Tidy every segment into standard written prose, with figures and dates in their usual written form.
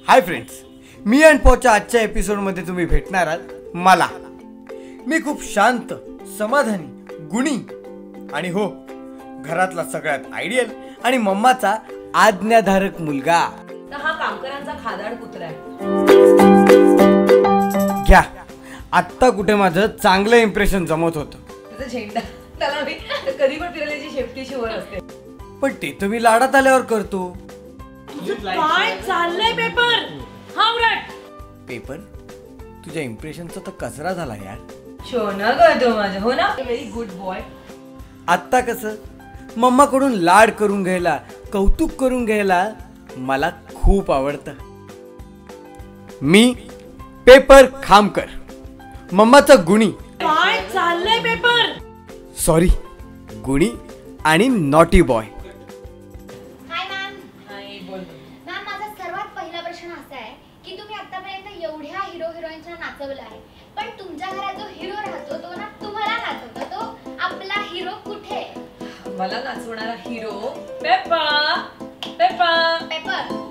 Hi friends, मी आणि पोच्या आजच्या एपिसोडमध्ये तुम्ही भेटणार आहात मला. मी खूप शांत, समाधानी, गुणी आणि हो, घरातला सगळ्यात आयडियल आणि मम्माचा आज्ञाधारक मुलगा. हा कामकरांचा खादाड कुत्रा आहे. घ्या, आत्ता कुठे माझं चांगलं इम्प्रेशन जमत होतं. त्याचा झेंडा त्याला मी कधी पण फिरल्याची शेपटीशी वर असते. पण ते तर मी लाडात आल्यावर करतो. काय चाललंय पेपर? हा उरट पेपर तुझ्या इम्प्रेशनचा तर कचरा झाला यार. शोना करतो माझं, हो ना. Very good boy. आत्ता कसं मम्माकडून लाड करून घ्यायला, कौतुक करून घ्यायला मला खूप आवडतं. मी पेपर खामकर, मम्माचा गुणी. काय चाललंय पेपर? सॉरी, गुणी आणि नॉटी बॉय. हाय मॅम. नाही बोल. मॅम, माझा सर्वात पहिला प्रश्न असा आहे की तुम्ही आतापर्यंत एवढ्या हिरो हिरोईनना नाचवलं आहे, पण तुमच्या घरात जो हिरो राहतो तो ना तुम्हाला नाचवतो, तो आपला हिरो कुठे? मला नाचवणारा hero Pepper. Pepper Pepper.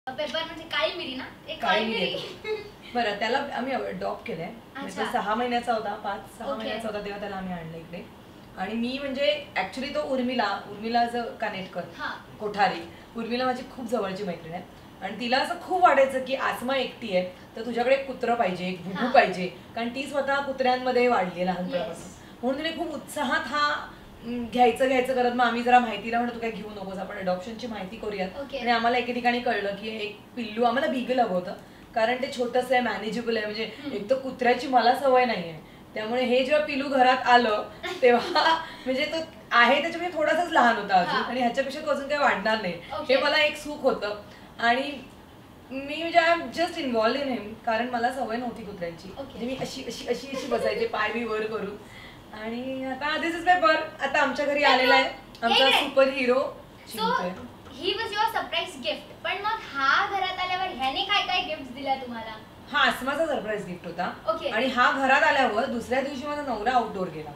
Pepper म्हणजे काळी मिरी ना? एक काळी मिरी. बरं, त्याला आम्ही अडॉप्ट केलंय. म्हणजे 6 महिन्याचा होता, 5-6 महिन्याचा होता तेव्हा त्याला आम्ही आणलं इकडे. आणि मी म्हणजे ऍक्च्युली तो उर्मिला कानेटकर कोठारी. उर्मिला माझी खूप जवळची मैत्रीण आहे आणि तिला असं खूप वाटायचं की आसमा एकटी आहे तर तुझ्याकडे एक कुत्रं पाहिजे, एक भुबू पाहिजे, कारण ती स्वतः कुत्र्यांमध्ये वाढली लहानपणापासून. म्हणून तिने खूप उत्साहात हा घ्यायचं करत. मग आम्ही जरा माहितीला म्हणतो काय घेऊ नकोस, आपण अडॉप्शनची माहिती करूयात. आणि आम्हाला एके ठिकाणी कळलं की एक पिल्लू आम्हाला बीगल हवं होतं, कारण ते छोटंसं आहे, मॅनेजेबल आहे. म्हणजे एक तर कुत्र्याची मला सवय नाहीये, त्यामुळे हे जेव्हा पिलू घरात आलं तेव्हा म्हणजे तो आहे त्याच्यामध्ये थोडासाच लहान होता अजून आणि ह्याच्यापेक्षा तो अजून काही वाढणार नाही, हे मला एक सुख होतं. आणि मी म्हणजे I am just involve in him, कारण मला सवय नव्हती कुत्र्यांची. म्हणजे मी अशी अशी अशी अशी बसायचे, पाय बी वर करून. आणि आता दिस इज पेपर आता आमच्या घरी आलेला आहे, आमचा super hero. He was your surprise gift. पण मग हा घरात आल्यावर ह्याने काय काय गिफ्ट दिल्या तुम्हाला? हा आसमाचा सरप्राईज गिफ्ट होता. आणि हा घरात आल्यावर दुसऱ्या दिवशी माझा नवरा आउटडोर गेला.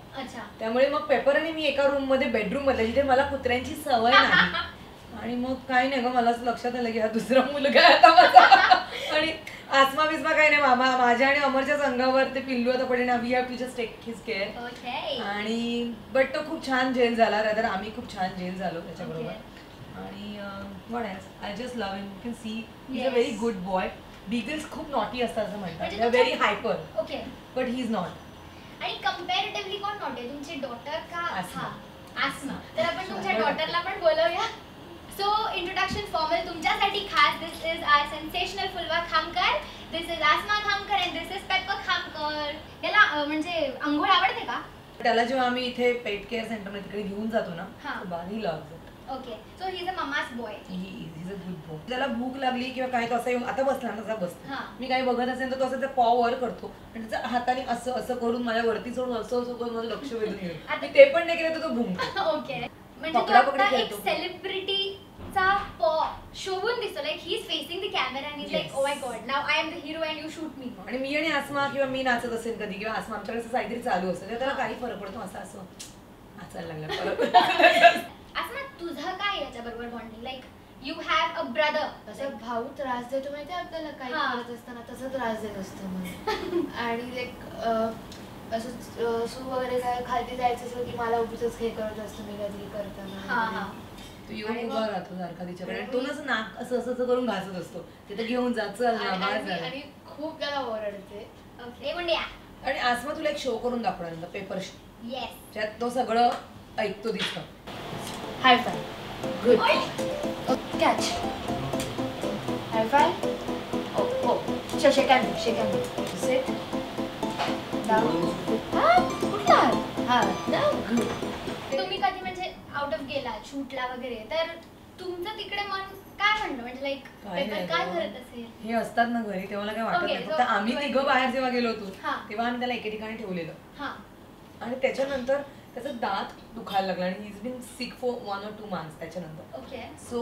त्यामुळे मग पेपर आणि मी एका रूम मध्ये, बेडरूम मध्ये, जिथे मला कुत्र्यांची सवय नाही. आणि मग काही नाही ग, मला असं लक्षात आलं की हा दुसरा मुलगा आहे आता माझा. आणि आसमा बिस्मा काही नाही, मामा माझ्या आणि अमरच्या संघावर ते पिल्लू आता पडले ना. We have to just take his care. आणि बट तो खूप छान जेल झाला, रादर आम्ही खूप छान जेल झालो त्याच्याबरोबर. आणि what else, I just love him. You can see he is a very good boy. Beagles खूप नॉटी असतात असं म्हणतात, they are very hyper. But he is not. आणि कंपॅरेटिव्हली कोण नॉटी, तुमची डॉटर का आसमा? तर आपण तुमच्या डॉटरला पण बोलवूया. सो इंट्रोडक्शन फॉर्मल तुमच्यासाठी खास. दिस is our sensational Phulwa Khamkar, this is Aasma Khamkar and this is Pepper Khamkar. याला म्हणजे अंघोळ आवडते का? त्याला जेव्हा आम्ही इथे पेट केअर सेंटर मध्ये तिकडे घेऊन जातो ना, he loves it. Okay, so he is a mama's boy. He is a good boy. त्याला भूक लागली किंवा काही तो असं येऊन आता बसला ना, तसा बसतो. मी काही बघत असेल तर तो असं पॉ वर करतो आणि त्याच्या हाताने असं असं करून माझ्या वरती चढून असं असं करून माझं लक्ष वेधून घेतो. ते पण नाही केलं तर तो भुंकतो. ओके, म्हणजे तो आता एक सेलिब्रिटीचा पॉ शोभून दिसतो, like he is facing the camera and is like oh my God, now I am the hero and you shoot मी. आणि मी आणि आसमा किंवा मी नाचत असेल कधी किंवा आसमा आमच्याकडे असं काहीतरी चालू असेल तर त्याला काही फरक पडतो, असं असं नाचायला लागला परत. आसमा, तुझं काय याच्याबरोबर bonding? Like you have a brother. असं भाऊ त्रास देतो माहिती आपल्याला, काही करत असताना तसं त्रास देत असतं मला. आणि लाईक असं सू वगैरे काय खालती जायचं असेल की मला उगीच हे करत असतं मी कधी करताना. तो येऊन उभा राहतो सारखा तिच्याकडे आणि तो नसं नाक असं असं असं करून घासत असतो. तिथे घेऊन जायचं आणि खूप त्याला ओरडते. आणि आसमा तुला एक शो करून दाखवणार, पेपर शो. त्यात तो सगळं ऐकतो दिसतं. हाय फाय. गुड. कॅच. हाय फाय. हो. शेक हँड. सेट. डाऊन. कुठला? गुड. तुम्ही कधी म्हणजे आउट ऑफ गेला शूटला वगैरे तर तुमचं तिकडे मन काय म्हणलं, म्हणजे लाईक पेपर काय करत असेल? हे असतात ना घरी तेव्हा काय वाटत नाही. फक्त आम्ही तिघं बाहेर जेव्हा गेलो होतो तेव्हा आम्ही त्याला एके ठिकाणी ठेवलेलं आणि त्याच्यानंतर त्याचं दात दुखायला लागला आणि he is been sick for 1 or 2 months त्याच्यानंतर. सो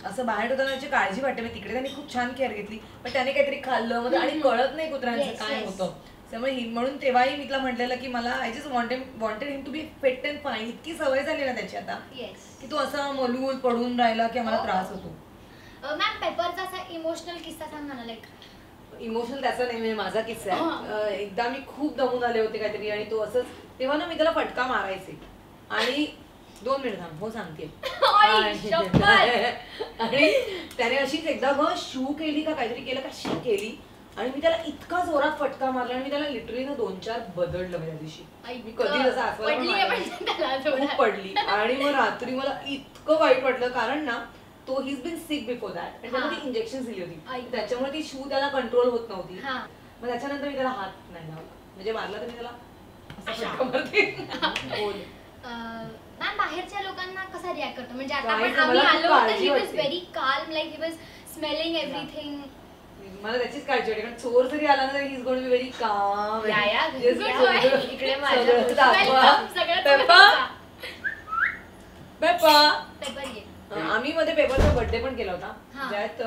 असं बाहेर होताना त्याची काळजी वाटते. मी तिकडे त्यांनी खूप छान केअर घेतली, पण त्याने काहीतरी खाल्लं मध्ये आणि कळत नाही कुत्र्यांचं काय होतं. त्यामुळे म्हणून तेव्हाही मी तिला म्हटलेलं की मला I just wanted him to be fit and fine. इतकी सवय झाली ना त्याची आता की तो असा मलूल पडून राहिला की आम्हाला त्रास होतो. मॅम पेपरचा असा इमोशनल किस्सा सांगा ना. लाईक इमोशनल त्याचा नाही म्हणजे माझा किस्सा आहे. एकदा मी खूप दमून आले होते काहीतरी आणि तो असंच तेव्हा ना मी त्याला फटका मारायचे आणि 2 मिनिट थांब हो सांगते. आणि त्याने अशीच एकदा शू केली का काहीतरी केलं का शी केली आणि मी त्याला इतका जोरात फटका मारला आणि मी त्याला लिटरली ना 2-4 बदललं त्या दिवशी. मी कधी जसं खूप पडली आणि मग रात्री मला इतकं वाईट वाटलं कारण ना तो ही बीन सिक बिफोर दॅट आणि त्याला ती इंजेक्शन दिली होती त्याच्यामुळे ती शू त्याला कंट्रोल होत नव्हती. मग त्याच्यानंतर मी त्याला हात नाही लावला म्हणजे मारला तर मी त्याला असं फटका बोल. मॅम बाहेरच्या लोकांना कसा रिॲक्ट करतो म्हणजे आता आपण आम्ही आलो होतो he was very calm like he was smelling everything. मला त्याचीच काळजी वाटते कारण चोर जरी आला ना तरी he is going to be very calm. इकडे माझ्या आम्ही मध्ये पेपरचा बर्थडे पण केला होता ज्यात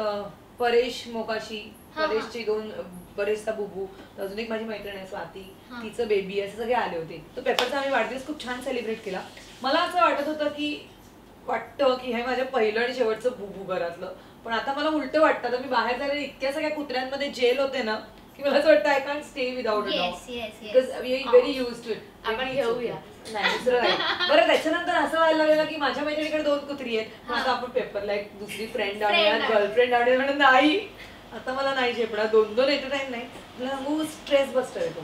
परेश मोकाशी परेशची 2 परेशचा बुबू अजून एक माझी मैत्रीण आहे स्वाती तिचं बेबी असे सगळे आले होते. तो पेपरचा आम्ही वाढदिवस खूप छान सेलिब्रेट केला. मला असं वाटतं की हे माझ्या पहिलं आणि शेवटचं बुबू घरातलं. पण आता मला उलटं वाटतं तर मी बाहेर जायला इतक्या सगळ्या कुत्र्यांमध्ये जेल होते ना की मला असं वाटतं I can't stay without a dog because we are very used to it. आपण घेऊया नाही दुसरं नाही. बरं त्याच्यानंतर असं व्हायला लागलं की माझ्या मैत्रिणीकडे 2 कुत्री आहेत आता आपण पेपरला एक दुसरी फ्रेंड आणूया गर्लफ्रेंड आणूया म्हणून नाही आता मला नाही झेपणार 2 एट अ टाइम नाही. मला सांगू स्ट्रेस बस्टर येतो.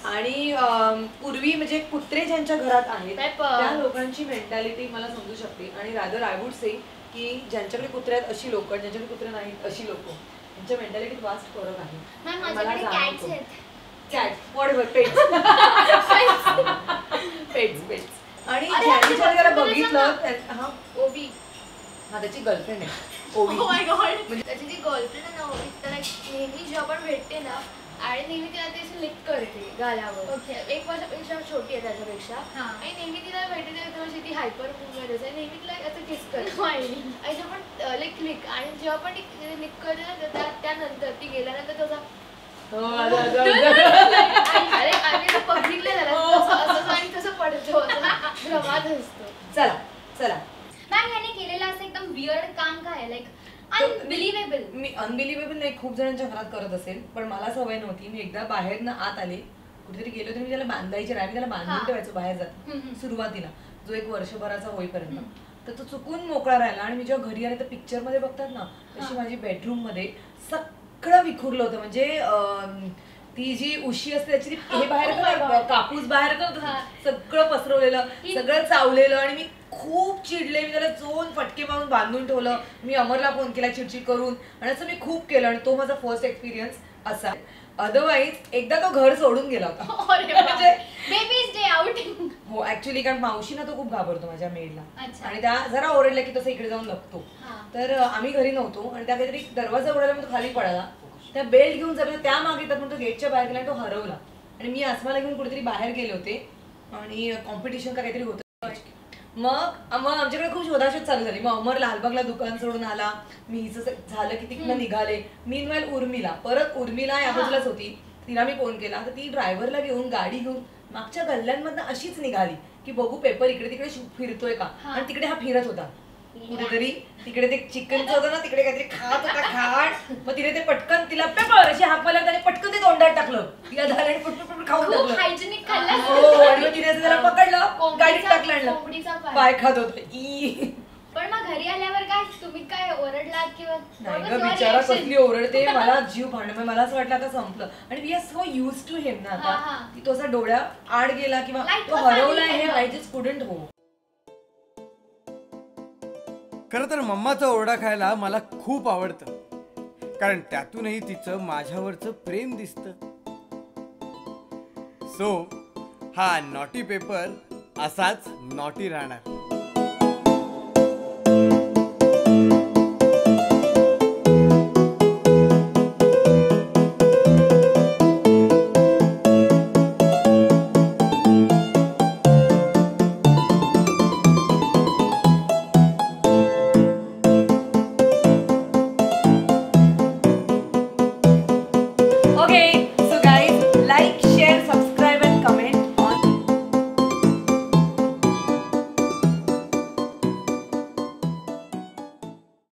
आणि पूर्वी म्हणजे कुत्रे ज्यांच्या घरात आहेत त्या लोकांची मेंटॅलिटी मला समजू शकते आणि रादर आय वुड से की ज्यांच्याकडे कुत्रे आहेत अशी लोक ज्यांच्याकडे कुत्रे नाहीत अशी लोक यांच्या मेंटॅलिटीत वास्ट फरक आहे. कॅट व्हॉटएव्हर पेट्स आणि ज्यांनी जरा बघितलं ओवी त्याची गर्लफ्रेंड आहे ओवी. त्याची जी गर्लफ्रेंड आहे ना ओवी त्याला नेहमी जेव्हा पण भेटते ना आणि नेहमी तिला ते लिक करते गालावर. 1 वर्षापेक्षा छोटी आहे त्याच्यापेक्षा आणि नेहमी तिला भेटते तेव्हा ती हायपर मूवमेंट असते नेहमी तिला असं किस करते आणि जेव्हा पण लाईक लिक आणि जेव्हा पण ती लिक करते ना त्यानंतर ती गेल्यानंतर तसा अरे आम्ही बघितलं त्याला आणि तसं पडतो प्रमाद असतो. चला मॅम याने केलेलं असं एकदम वियर्ड काम काय आहे लाईक अनबिलिव्हेबल. मी अनबिलिव्हेबल नाही खूप जणांच्या घरात करत असेल पण मला सवय नव्हती. मी एकदा बाहेर ना आत आले कुठेतरी गेलो तर मी त्याला बांधायचे राहिले त्याला बांधून ठेवायचो बाहेर जात सुरुवातीला जो 1 वर्षभराचा होईपर्यंत. तर तो चुकून मोकळा राहिला आणि मी जेव्हा घरी आले तर पिक्चर मध्ये बघतात ना तशी माझी बेडरूम मध्ये सगळं विखुरलं होतं. म्हणजे ती जी उशी असते त्याची हे बाहेर कापूस बाहेर सगळं पसरवलेलं सगळं चावलेलं आणि मी खूप चिडले. मी त्याला 2 फटके मारून बांधून ठेवलं. मी अमरला फोन केला चिडचिड करून आणि असं मी खूप केलं आणि तो माझा फर्स्ट एक्सपिरियन्स असा. अदरवाईज एकदा तो घर सोडून गेला होता हो ऍक्च्युली कारण मावशी ना तो खूप घाबरतो माझ्या मेडला आणि त्या जरा ओरडल्या की तसं इकडे जाऊन लपतो. तर आम्ही घरी नव्हतो आणि त्या काहीतरी दरवाजा उघडला तो खाली पडला त्या बेल्ट घेऊन जर त्या मागे येतात म्हणून तो गेटच्या बाहेर गेला तो हरवला आणि मी आसमाला घेऊन कुठेतरी बाहेर गेले होते आणि कॉम्पिटिशन का काहीतरी होतं. मग आमच्याकडे खूप शोधाशोध चालू झाली. मग अमर लालबागला दुकान सोडून आला. मी हिचं झालं की तिकडनं निघाले. मीनवाईल उर्मिला या बाजूलाच होती. तिला मी फोन केला तर ती ड्रायव्हरला घेऊन गाडी घेऊन मागच्या गल्ल्यांमधनं अशीच निघाली की बघू पेपर इकडे तिकडे फिरतोय का आणि तिकडे हा फिरत होता कुठेतरी. तिकडे ते चिकनचं होतं ना तिकडे काहीतरी खात होता खाट. मग तिने ते पटकन तिला पेपर अशी हाक मारला त्याने पटकन ते तोंडात टाकलं तिला झालं पटपट खाऊन टाकलं आणि तिने त्याला पकडलं गाडीत टाकलं पाय खात होत. पण मग घरी आल्यावर काय तुम्ही काय ओरडलात किंवा नाही ग बिचारा कसली ओरडते मला जीव भांडण मला असं वाटलं आता संपलं आणि we are so used to him ना आता की तो असा डोळ्या आड गेला किंवा तो हरवला हे आय जस्ट कुडंट हो. खरं तर मम्माचा ओरडा खायला मला खूप आवडतं कारण त्यातूनही तिचं माझ्यावरचं प्रेम दिसतं. सो हा नॉटी पेपर असाच नॉटी राहणार.